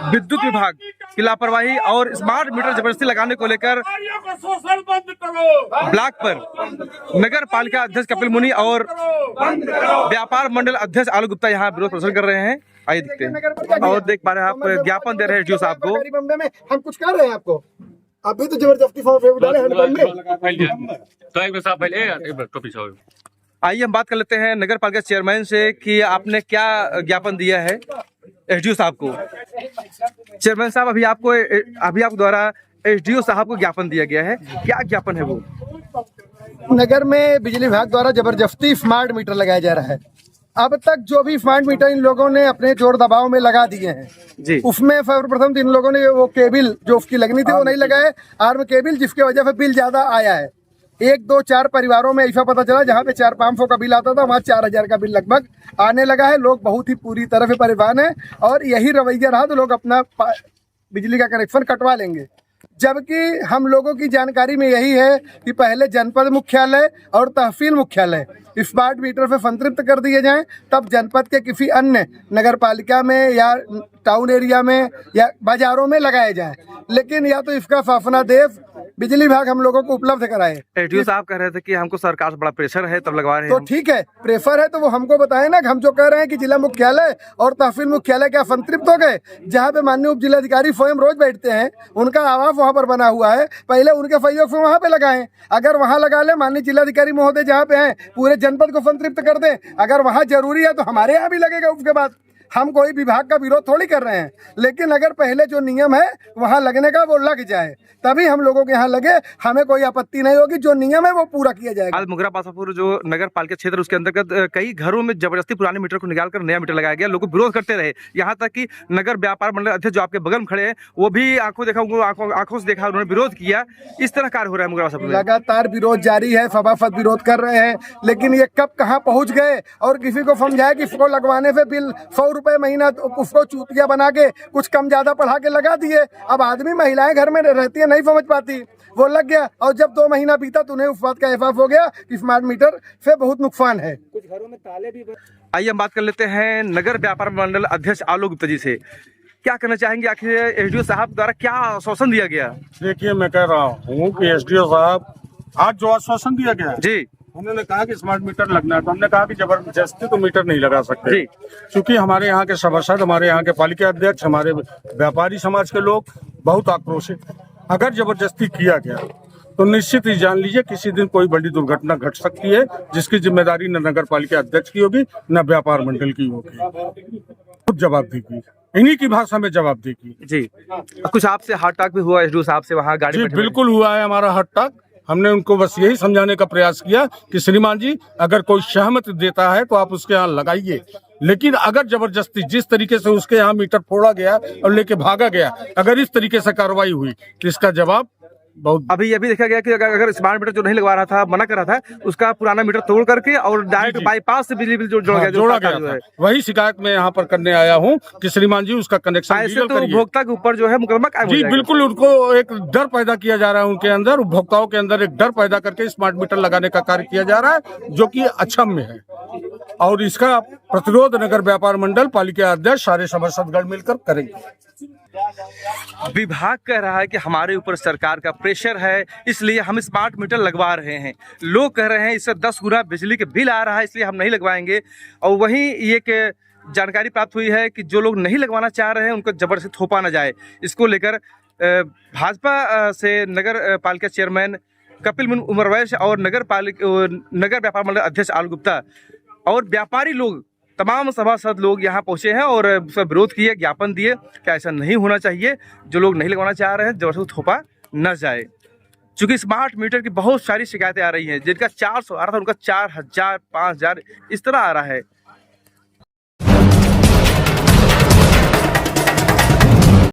विद्युत विभाग की लापरवाही और स्मार्ट मीटर जबरदस्ती लगाने को लेकर ब्लॉक पर नगर पालिका अध्यक्ष कपिल मुनि और व्यापार मंडल अध्यक्ष आलोक गुप्ता यहाँ विरोध प्रदर्शन कर रहे हैं। आइए देखते हैं और देख पा रहे हैं आप ज्ञापन दे रहे हैं एसडीओ साहब को। बम्बे में हम कुछ कर रहे हैं आपको, अभी तो जबरदस्ती फॉर्म डाले हैं। आइए हम बात कर लेते हैं नगर पालिका चेयरमैन से कि आपने क्या ज्ञापन दिया है एसडीओ साहब को। चेयरमैन साहब, अभी आपको द्वारा एसडीओ साहब को ज्ञापन दिया गया है, क्या ज्ञापन है वो? नगर में बिजली विभाग द्वारा जबरदस्ती स्मार्ट मीटर लगाया जा रहा है। अब तक जो भी स्मार्ट मीटर इन लोगों ने अपने जोर दबाव में लगा दिए हैं जी, उसमें सर्वप्रथम इन लोगों ने वो केबल जो उसकी लगनी थी वो नहीं लगाए, आर्म केबल, जिसकी वजह से बिल ज्यादा आया है। 1, 2, 4 परिवारों में ऐसा पता चला जहाँ पे 400-500 का बिल आता था वहाँ 4000 का बिल लगभग आने लगा है। लोग बहुत ही पूरी तरह से परेशान है और यही रवैया रहा तो लोग अपना बिजली का कनेक्शन कटवा लेंगे। जबकि हम लोगों की जानकारी में यही है कि पहले जनपद मुख्यालय और तहसील मुख्यालय स्मार्ट मीटर से संतृप्त कर दिए जाएं, तब जनपद के किसी अन्य नगर पालिका में या टाउन एरिया में या बाजारों में लगाए जाएं। लेकिन या तो इसका शासनादेश बिजली विभाग हम लोगों को उपलब्ध कराए। एसडीओ साहब कह रहे थे कि हमको सरकार से बड़ा प्रेशर है तब लगवा रहे हैं। तो ठीक है, प्रेशर है तो वो हमको बताए ना। हम जो कह रहे हैं कि जिला मुख्यालय और तहसील मुख्यालय क्या संतृप्त हो गए, जहाँ पे माननीय उप जिलाधिकारी स्वयं रोज बैठते हैं, उनका आवास वहाँ पर बना हुआ है, पहले उनके सहयोग से वहाँ पे लगाएं। अगर वहाँ लगा ले, माननीय जिलाधिकारी महोदय जहाँ पे हैं पूरे जनपद को संतृप्त कर दें। अगर वहाँ जरूरी है तो हमारे यहाँ भी लगेगा। उसके बाद हम कोई विभाग का विरोध थोड़ी कर रहे हैं, लेकिन अगर पहले जो नियम है वहाँ लगने का वो लग जाए तभी हम लोगों के यहाँ लगे, हमें कोई आपत्ति नहीं होगी। जो नियम है वो पूरा किया जाएगा। आज मुगरा बासापुर जो नगर पालिका क्षेत्र उसके अंतर्गत कई घरों में जबरदस्ती पुराने मीटर को निकालकर नया मीटर लगाया गया। लोग विरोध करते रहे, यहाँ तक कि नगर व्यापार मंडल अध्यक्ष जो आपके बगल में खड़े हैं वो भी आंखों से देखा, उन्होंने विरोध किया। इस तरह कार्य हो रहा है मुगरा बासापुर में। लगातार विरोध जारी है, सभासद विरोध कर रहे हैं, लेकिन ये कब कहाँ पहुँच गए और किसी को समझाया कि इसको लगवाने से बिल 100 रुपए महीना, उसको चूतिया बना के कुछ कम ज्यादा बढ़ा के लगा दिए। अब आदमी, महिलाएं घर में रहती है, नहीं समझ पाती, वो लग गया और जब 2 महीना बीता तो उन्हें उस बात का एहसास हो गया कि स्मार्ट मीटर से बहुत नुकसान है। कुछ घरों में ताले भी। आइए हम बात कर लेते हैं नगर व्यापार मंडल अध्यक्ष आलोक गुप्ता जी से। क्या कहना चाहेंगे, आखिर एसडीओ साहब द्वारा क्या आश्वासन दिया गया? देखिए, मैं कह रहा हूँ कि एसडीओ साहब आज जो आश्वासन दिया गया जी, उन्होंने कहा कि स्मार्ट मीटर लगना है, तो हमने कहा कि जबरदस्ती तो मीटर नहीं लगा सकते, क्योंकि हमारे यहाँ के सभासद, हमारे यहाँ के पालिका अध्यक्ष, हमारे व्यापारी समाज के लोग बहुत आक्रोशित। अगर जबरदस्ती किया गया तो निश्चित ही जान लीजिए किसी दिन कोई बड़ी दुर्घटना घट सकती है, जिसकी जिम्मेदारी न नगर पालिका अध्यक्ष की होगी न व्यापार मंडल की होगी। खुद जवाबदेही, इन्हीं की भाषा में जवाबदेही। जी, कुछ आपसे हार्ट टॉक भी हुआ एसडीओ साहब से वहाँ गाड़ी में? बिल्कुल हुआ है हमारा हार्ट टॉक। हमने उनको बस यही समझाने का प्रयास किया कि श्रीमान जी, अगर कोई सहमति देता है तो आप उसके यहाँ लगाइए, लेकिन अगर जबरदस्ती जिस तरीके से उसके यहाँ मीटर फोड़ा गया और लेके भागा गया, अगर इस तरीके से कार्रवाई हुई तो इसका जवाब बहुत। अभी ये भी देखा गया कि अगर स्मार्ट मीटर जो नहीं लगवा रहा था, मना कर रहा था, उसका पुराना मीटर तोड़ करके और डायरेक्ट बाईपास से बिजली बिल जोड़ा गया। वही शिकायत मैं यहाँ पर करने आया हूँ कि श्रीमान जी उसका कनेक्शन ऐसे तो उपभोक्ता के ऊपर जो है मुकदमा कायम हो जाएगा। जी बिल्कुल, उनको एक डर पैदा किया जा रहा है, उनके अंदर, उपभोक्ताओं के अंदर एक डर पैदा करके स्मार्ट मीटर लगाने का कार्य किया जा रहा है, जो कि अक्षम्य है। और इसका प्रतिरोध नगर व्यापार मंडल, पालिका अध्यक्ष, सारे सभासदगण मिलकर करेंगे। विभाग कह रहा है कि हमारे ऊपर सरकार का प्रेशर है, इसलिए हम स्मार्ट मीटर लगवा रहे हैं। लोग कह रहे हैं इससे 10 गुना बिजली के बिल आ रहा है, इसलिए हम नहीं लगवाएंगे। और वहीं एक जानकारी प्राप्त हुई है कि जो लोग नहीं लगवाना चाह रहे हैं उनको जबरदस्ती थोपा न जाए। इसको लेकर भाजपा से नगर पालिका चेयरमैन कपिल मुनि उमरवैश और नगर व्यापार मंडल अध्यक्ष आलोक गुप्ता और व्यापारी लोग, तमाम सभासद लोग यहाँ पहुँचे हैं और विरोध किए, ज्ञापन दिए कि ऐसा नहीं होना चाहिए। जो लोग नहीं लगवाना चाह रहे हैं जबरदस्ती थोपा न जाए। चूँकि स्मार्ट मीटर की बहुत सारी शिकायतें आ रही हैं, जिनका 400 आ रहा था उनका 4000, 5000 इस तरह आ रहा है।